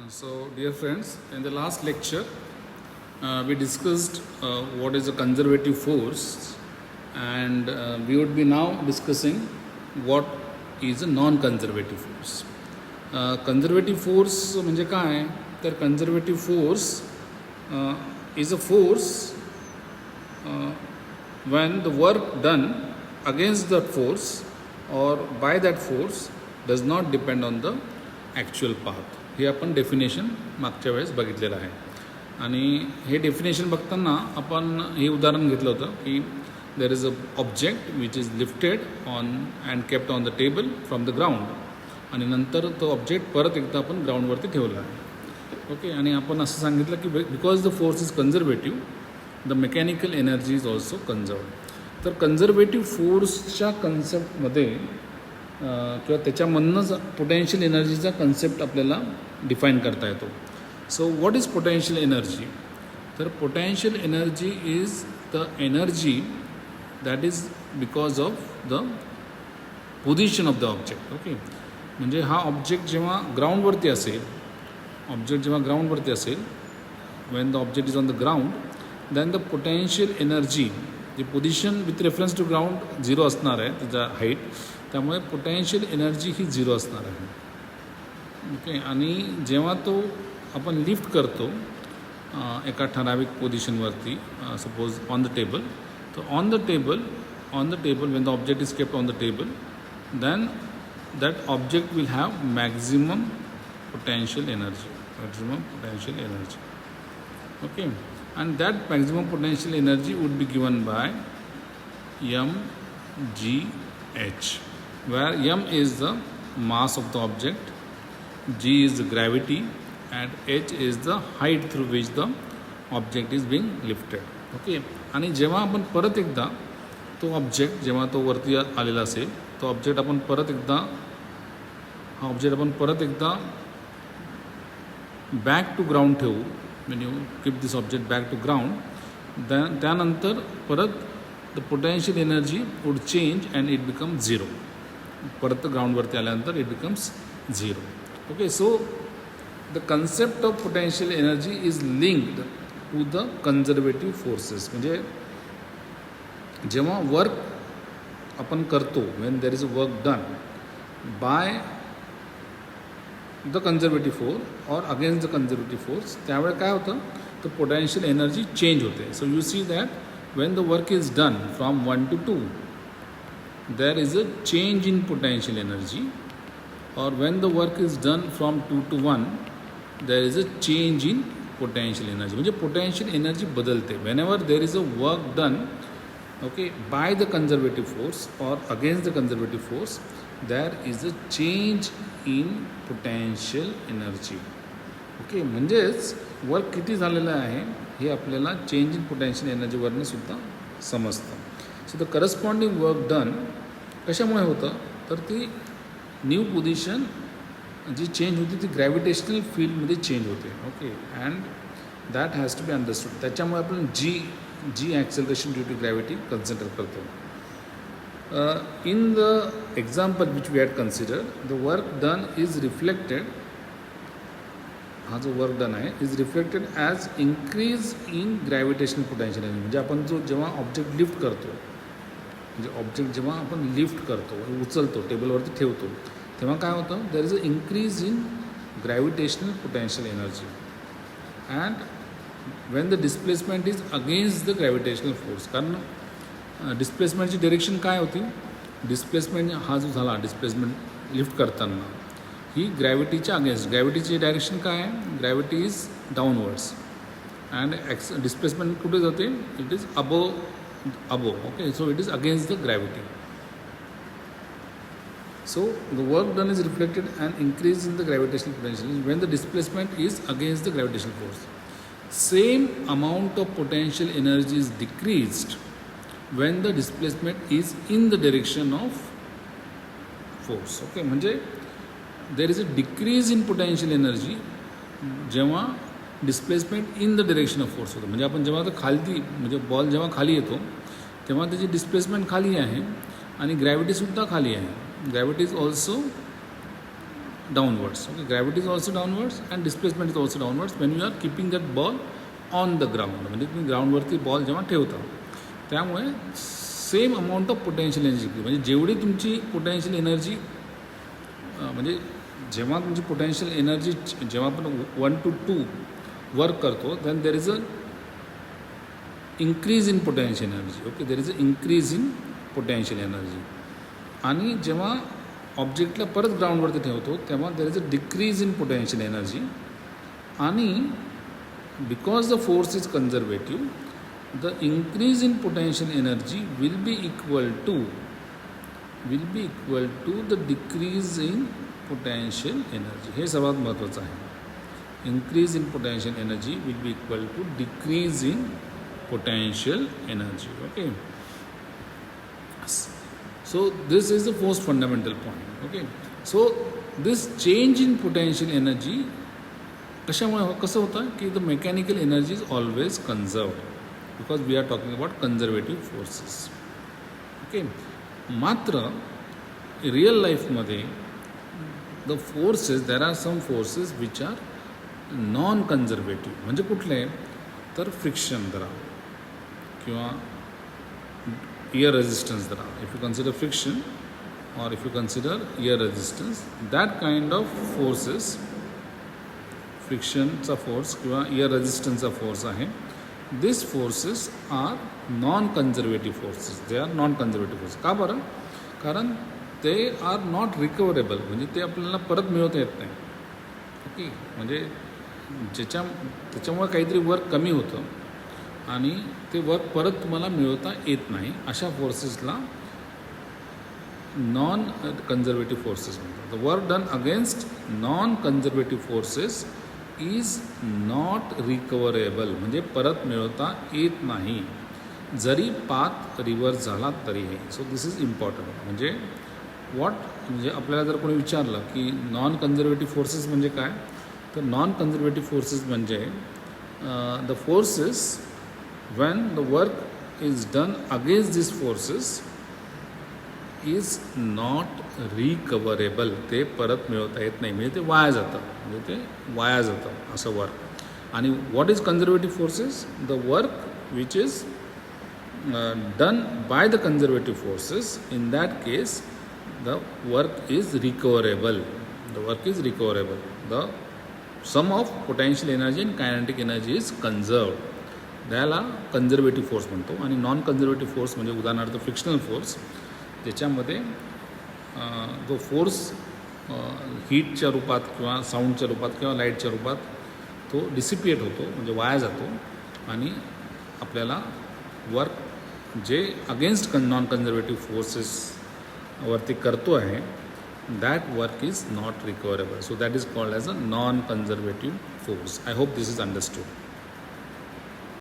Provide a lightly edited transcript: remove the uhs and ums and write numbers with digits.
So, dear friends, in the last lecture, we discussed what is a conservative force, and we would be now discussing what is a non-conservative force. Conservative force म्हणजे काय? तर conservative force is a force when the work done against that force or by that force does not depend on the actual path. हे आपण definition मागच्या वेळेस बघितलेलं आहे. आणि हे डेफिनेशन बघताना आपण हे उदाहरण घेतलं होतं की देर is a object which is lifted on and kept on the table from the ground आणि नंतर तो ऑब्जेक्ट परत एकदा आपण ग्राउंडवरती ठेवला आहे. ओके. आणि आपण असं सांगितलं की because the force is conservative the mechanical energy is also conserved. तर कन्झर्वेटिव्ह फोर्सच्या कन्सेप्टमध्ये किंवा त्याच्यामधनंच पोटेन्शियल एनर्जीचा कन्सेप्ट आपल्याला डिफाईन करता येतो. So what is potential energy? तर potential energy is the energy that is because of the position of the object. Okay. म्हणजे हा ऑब्जेक्ट जेव्हा ग्राउंडवरती असेल, when the object is on the ground, then the potential energy, जी position with reference to ground 0 असणार आहे, त्याचा height, त्यामुळे पोटेन्शियल एनर्जी ही 0 असणार आहे. ओके. आणि जेव्हा तो आपण लिफ्ट करतो एका ठराविक पोझिशनवरती, सपोज ऑन द टेबल, तर on the table when the object is kept on the table, then that object will have maximum potential energy. Okay. and that maximum potential energy would be given by mgh, where m is the mass of the object, g is the gravity, and h is the height through which the object is being lifted. Okay. आणि जेव्हा आपण परत एकदा तो object जेव्हा तो वरती आलेला असेल, तो ऑब्जेक्ट आपण परत एकदा बॅक टू ग्राउंड ठेवू, when you keep this object back to ground, then त्यानंतर परत the potential energy would change and it becomes 0. परत ग्राउंडवरती आल्यानंतर it becomes 0. Okay, so the concept of potential energy is linked to the conservative forces. म्हणजे जेव्हा work आपण करतो, when there is a work done by the conservative force or against the conservative force, त्यावेळे काय होतं, तर potential energy change होते. So you see that when the work is done from 1 to 2, there is a change in potential energy, और when the work is done from 2 to 1, there is a change in potential energy. म्हणजे potential energy बदलते whenever there is a work done, okay, bye the conservative force or against the conservative force, there is a change in potential energy. Okay. म्हणजेच work किती झालेलं आहे हे आपल्याला change in potential एनर्जीवरनं सुद्धा समजतं. So the corresponding work done कशामुळे होतं, तर ती न्यू पोझिशन जी चेंज होती ती ग्रॅव्हिटेशनल फील्डमध्ये चेंज होते. Okay. And that has to be understood. त्याच्यामुळे आपण जी acceleration due to gravity consider करतो. In the example which we had considered, the work done is reflected, हा जो वर्क डन आहे is reflected as increase in gravitational potential energy. म्हणजे आपण जेव्हा ऑब्जेक्ट लिफ्ट करतो, उचलतो, टेबलवरती ठेवतो, तेव्हा काय होतं, देर is a increase in gravitational potential energy. And Wien the displacement is against the gravitational force, कारण डिस्प्लेसमेंटची डिरेक्शन काय होती, डिस्प्लेसमेंट हा जो झाला, डिस्प्लेसमेंट लिफ्ट करताना ही ग्रॅव्हिटीच्या अगेन्स्ट, ग्रॅव्हिटीची डायरेक्शन काय आहे, gravity is downwards and displacement कुठे जाते, it is above. Okay. So it is against the gravity. So the work done is reflected and increase in the gravitational potential Wien the displacement is against the gravitational force. Same amount of potential energy is decreased when the displacement is in the direction of force. Okay. म्हणजे there is a decrease in potential energy जेव्हा displacement in the direction of force होतं. म्हणजे आपण जेव्हा तर खाली, म्हणजे ball जेव्हा खाली येतो तेव्हा त्याची डिस्प्लेसमेंट खाली आहे आणि ग्रॅव्हिटीसुद्धा खाली आहे. Gravity is also downwards. Okay, gravity is also downwards and displacement is also downwards when you are keeping that ball on the ground. म्हणजे तुम्ही ग्राउंडवरती बॉल जेव्हा ठेवता त्यामुळे same amount of potential energy, म्हणजे जेवढी तुमची पोटेन्शियल एनर्जी म्हणजे जेव्हा तुमची पोटेन्शियल एनर्जी जेव्हा आपण 1 to 2 वर्क करतो then there is a increase in potential energy. Okay, there is a increase in potential energy. आणि जेव्हा ऑब्जेक्टला परत ग्राउंडवरती ठेवतो तेव्हा there is a decrease in potential energy. आणि because the force is conservative the increase in potential energy will be equal to the decrease in potential energy. हे सर्वात महत्त्वाचं आहे. Increase in potential energy will be equal to decrease in potential energy. Okay, so this is the most fundamental point. Okay, so this change in potential energy कशामुळे कसं होतं की the mechanical energy is always conserved because we are talking about conservative forces. Okay, मात्र real लाईफमध्ये the forces there are some forces which are non conservative. म्हणजे कुठले तर friction धरा किंवा ear resistance there are. If you consider friction or if you consider ear resistance, that kind of forces, frictionचा force किंवा ear resistance force आहे, these forces are non-conservative forces. They are non-conservative forces. का बरं? कारण ते are not recoverable. म्हणजे ते आपल्याला परत मिळवता येत नाही. ओके, म्हणजे त्याच्यामुळे काहीतरी वर्क कमी होतं आणि ते वर्क परत तुम्हाला मिळवता येत नाही. अशा फोर्सेसला नॉन कन्झर्वेटिव्ह फोर्सेस म्हणतात. The work done against non conservative forces is not recoverable. म्हणजे परत मिळवता येत नाही जरी पाथ रिव्हर्स झाला तरीही. So this is important. म्हणजे म्हणजे आपल्याला जर कोणी विचारलं की नॉन कन्झर्वेटिव्ह फोर्सेस म्हणजे काय, तर नॉन कन्झर्वेटिव्ह फोर्सेस म्हणजे the forces when the work is done against these forces is not recoverable. ते परत मिळवता येत नाही. म्हणजे ते वाया जातं असं वर्क. आणि what is conservative forces? The work which is done by the conservative forces, in that case the work is recoverable. The sum of potential energy and kinetic energy is conserved. त्याला conservative force म्हणतो. आणि non conservative force म्हणजे उदाहरणार्थ frictional force, ज्याच्यामध्ये जो force हीटच्या रूपात किंवा साऊंडच्या रूपात किंवा लाईटच्या रूपात तो डिसिपिएट होतो, म्हणजे वाया जातो. आणि आपल्याला वर्क जे अगेन्स्ट नॉन कन्झर्वेटिव्ह फोर्सेसवरती करतो आहे that work is not recoverable. So that is called as a non conservative force. I hope this is understood.